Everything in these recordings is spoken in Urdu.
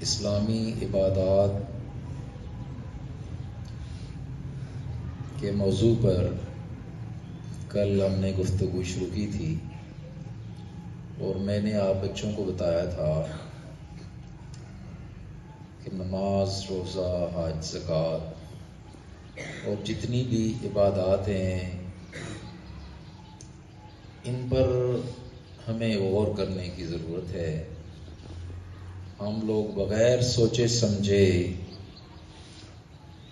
اسلامی عبادات کے موضوع پر کل ہم نے گفتگو شروع کی تھی اور میں نے آپ بچوں کو بتایا تھا کہ نماز، روزہ، حج، زکوٰۃ اور جتنی بھی عبادات ہیں ان پر ہمیں غور کرنے کی ضرورت ہے۔ ہم لوگ بغیر سوچے سمجھے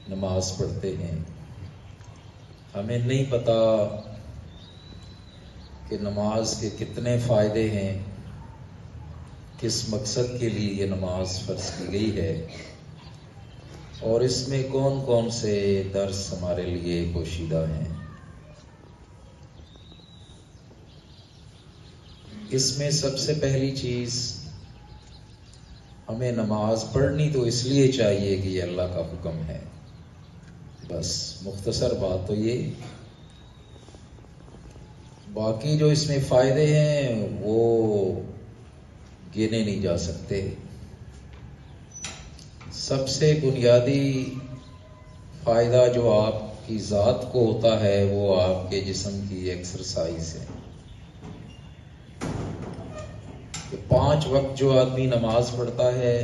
نماز پڑھتے ہیں، ہمیں نہیں پتہ کہ نماز کے کتنے فائدے ہیں، کس مقصد کے لیے یہ نماز فرض کی گئی ہے اور اس میں کون کون سے درس ہمارے لیے پوشیدہ ہیں۔ اس میں سب سے پہلی چیز، ہمیں نماز پڑھنی تو اس لیے چاہیے کہ یہ اللہ کا حکم ہے، بس مختصر بات تو یہ۔ باقی جو اس میں فائدے ہیں وہ گنے نہیں جا سکتے۔ سب سے بنیادی فائدہ جو آپ کی ذات کو ہوتا ہے وہ آپ کے جسم کی ایکسرسائز ہے۔ کہ 5 وقت جو آدمی نماز پڑھتا ہے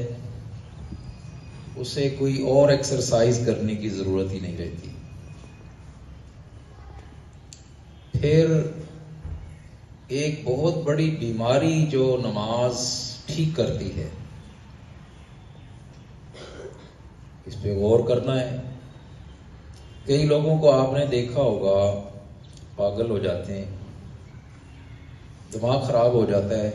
اسے کوئی اور ایکسرسائز کرنے کی ضرورت ہی نہیں رہتی۔ پھر ایک بہت بڑی بیماری جو نماز ٹھیک کرتی ہے، اس پہ غور کرنا ہے۔ کئی لوگوں کو آپ نے دیکھا ہوگا پاگل ہو جاتے ہیں، دماغ خراب ہو جاتا ہے۔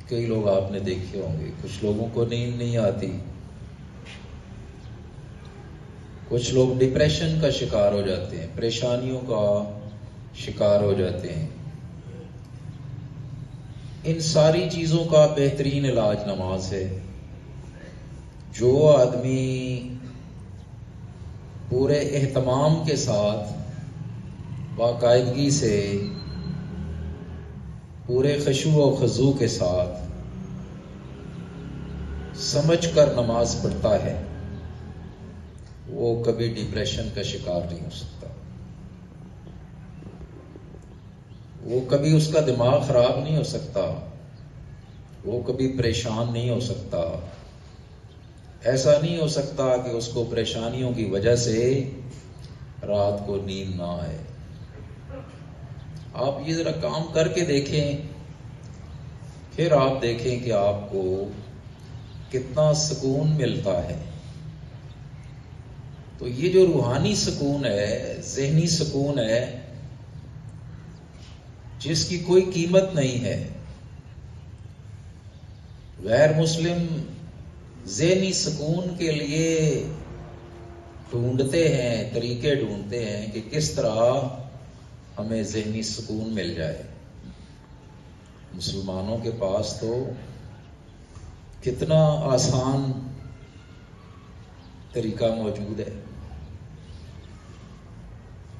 کئی لوگ آپ نے دیکھے ہوں گے، کچھ لوگوں کو نیند نہیں آتی، کچھ لوگ ڈپریشن کا شکار ہو جاتے ہیں، پریشانیوں کا شکار ہو جاتے ہیں۔ ان ساری چیزوں کا بہترین علاج نماز ہے۔ جو آدمی پورے اہتمام کے ساتھ، باقاعدگی سے، پورے خشوع و خضوع کے ساتھ سمجھ کر نماز پڑھتا ہے وہ کبھی ڈپریشن کا شکار نہیں ہو سکتا، وہ کبھی اس کا دماغ خراب نہیں ہو سکتا، وہ کبھی پریشان نہیں ہو سکتا۔ ایسا نہیں ہو سکتا کہ اس کو پریشانیوں کی وجہ سے رات کو نیند نہ آئے۔ آپ یہ ذرا کام کر کے دیکھیں، پھر آپ دیکھیں کہ آپ کو کتنا سکون ملتا ہے۔ تو یہ جو روحانی سکون ہے، ذہنی سکون ہے، جس کی کوئی قیمت نہیں ہے۔ غیر مسلم ذہنی سکون کے لیے ڈھونڈتے ہیں، طریقے ڈھونڈتے ہیں کہ کس طرح ہمیں ذہنی سکون مل جائے۔ مسلمانوں کے پاس تو کتنا آسان طریقہ موجود ہے۔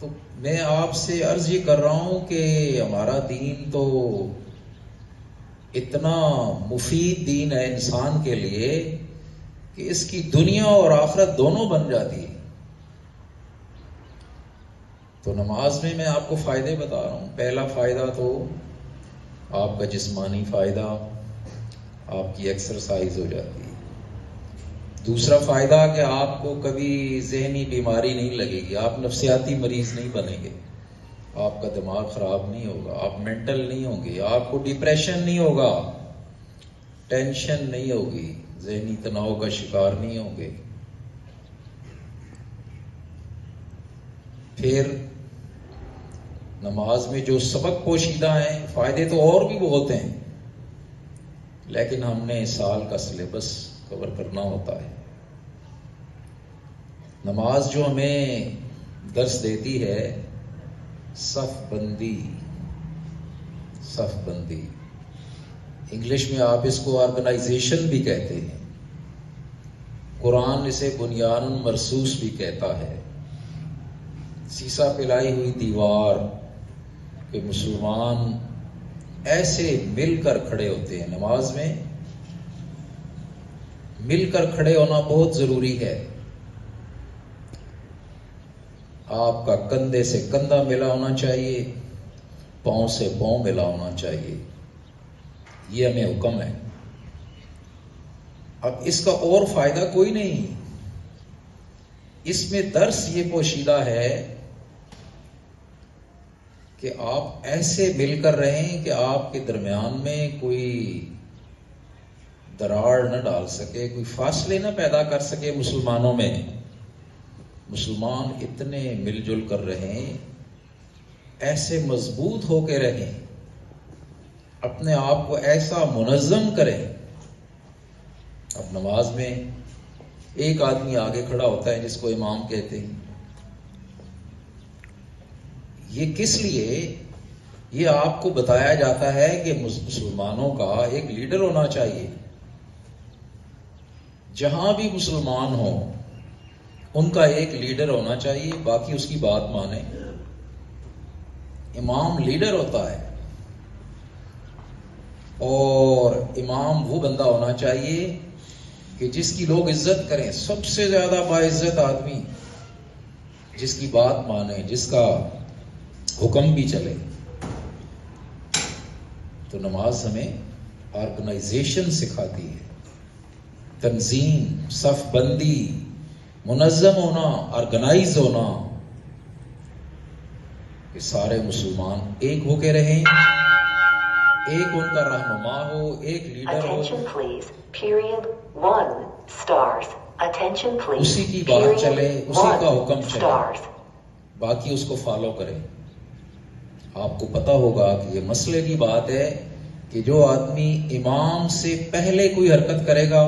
تو میں آپ سے عرض یہ کر رہا ہوں کہ ہمارا دین تو اتنا مفید دین ہے انسان کے لیے کہ اس کی دنیا اور آخرت دونوں بن جاتی ہے۔ تو نماز میں آپ کو فائدے بتا رہا ہوں۔ پہلا فائدہ تو آپ کا جسمانی فائدہ، آپ کی ایکسرسائز ہو جاتی ہے۔ دوسرا فائدہ کہ آپ کو کبھی ذہنی بیماری نہیں لگے گی، آپ نفسیاتی مریض نہیں بنیں گے، آپ کا دماغ خراب نہیں ہوگا، آپ مینٹل نہیں ہوں گے، آپ کو ڈپریشن نہیں ہوگا، ٹینشن نہیں ہوگی، ذہنی تناؤ کا شکار نہیں ہوں گے۔ پھر نماز میں جو سبق پوشیدہ ہیں، فائدے تو اور بھی بہت ہیں، لیکن ہم نے سال کا سلیبس کور کرنا ہوتا ہے۔ نماز جو ہمیں درس دیتی ہے صف بندی، صف بندی، انگلش میں آپ اس کو آرگنائزیشن بھی کہتے ہیں، قرآن اسے بنیان مرصوص بھی کہتا ہے۔ سیسا پلائی ہوئی دیوار کہ مسلمان ایسے مل کر کھڑے ہوتے ہیں نماز میں مل کر کھڑے ہونا بہت ضروری ہے. آپ کا کندھے سے کندھا ملا ہونا چاہیے، پاؤں سے پاؤں ملا ہونا چاہیے. یہ ہمیں حکم ہے. اب اس کا اور فائدہ کوئی نہیں. اس میں درس یہ پوشیدہ ہے کہ آپ ایسے مل کر رہیں کہ آپ کے درمیان میں کوئی دراڑ نہ ڈال سکے، کوئی فاصلے نہ پیدا کر سکے مسلمانوں میں. مسلمان اتنے مل جل کر رہیں، ایسے مضبوط ہو کے رہیں، اپنے آپ کو ایسا منظم کریں. اب نماز میں ایک آدمی آگے کھڑا ہوتا ہے جس کو امام کہتے ہیں. یہ کس لیے؟ یہ آپ کو بتایا جاتا ہے کہ مسلمانوں کا ایک لیڈر ہونا چاہیے. جہاں بھی مسلمان ہوں ان کا ایک لیڈر ہونا چاہیے، باقی اس کی بات مانیں. امام لیڈر ہوتا ہے، اور امام وہ بندہ ہونا چاہیے کہ جس کی لوگ عزت کریں. سب سے زیادہ باعزت آدمی جس کی بات مانے، جس کا حکم بھی چلے. تو نماز ہمیں آرگنائزیشن سکھاتی ہے، تنظیم، صف بندی، منظم ہونا، آرگنائز ہونا، کہ سارے مسلمان ایک ہو کے رہیں، ایک ان کا رہنما ہو، ایک لیڈر ہو، اسی کی بات چلے، اسی کا حکم چلے، باقی اس کو فالو کریں. آپ کو پتا ہوگا کہ یہ مسئلے کی بات ہے کہ جو آدمی امام سے پہلے کوئی حرکت کرے گا،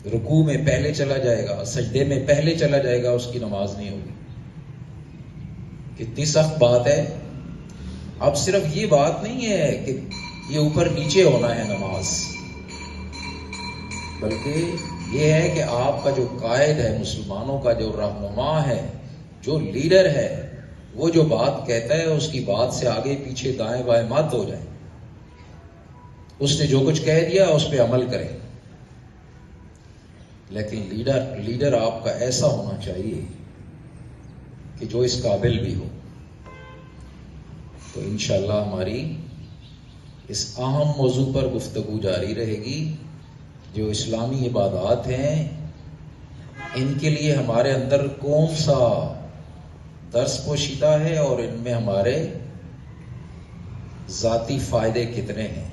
رکوع میں پہلے چلا جائے گا، سجدے میں پہلے چلا جائے گا، اس کی نماز نہیں ہوگی. کتنی سخت بات ہے. اب صرف یہ بات نہیں ہے کہ یہ اوپر نیچے ہونا ہے نماز، بلکہ یہ ہے کہ آپ کا جو قائد ہے، مسلمانوں کا جو رہنما ہے، جو لیڈر ہے، وہ جو بات کہتا ہے اس کی بات سے آگے پیچھے دائیں بائیں مت ہو جائے. اس نے جو کچھ کہہ دیا اس پہ عمل کریں. لیکن لیڈر آپ کا ایسا ہونا چاہیے کہ جو اس قابل بھی ہو. تو انشاءاللہ ہماری اس اہم موضوع پر گفتگو جاری رہے گی. جو اسلامی عبادات ہیں ان کے لیے ہمارے اندر کون سا درس پوشیدہ ہے اور ان میں ہمارے ذاتی فائدے کتنے ہیں.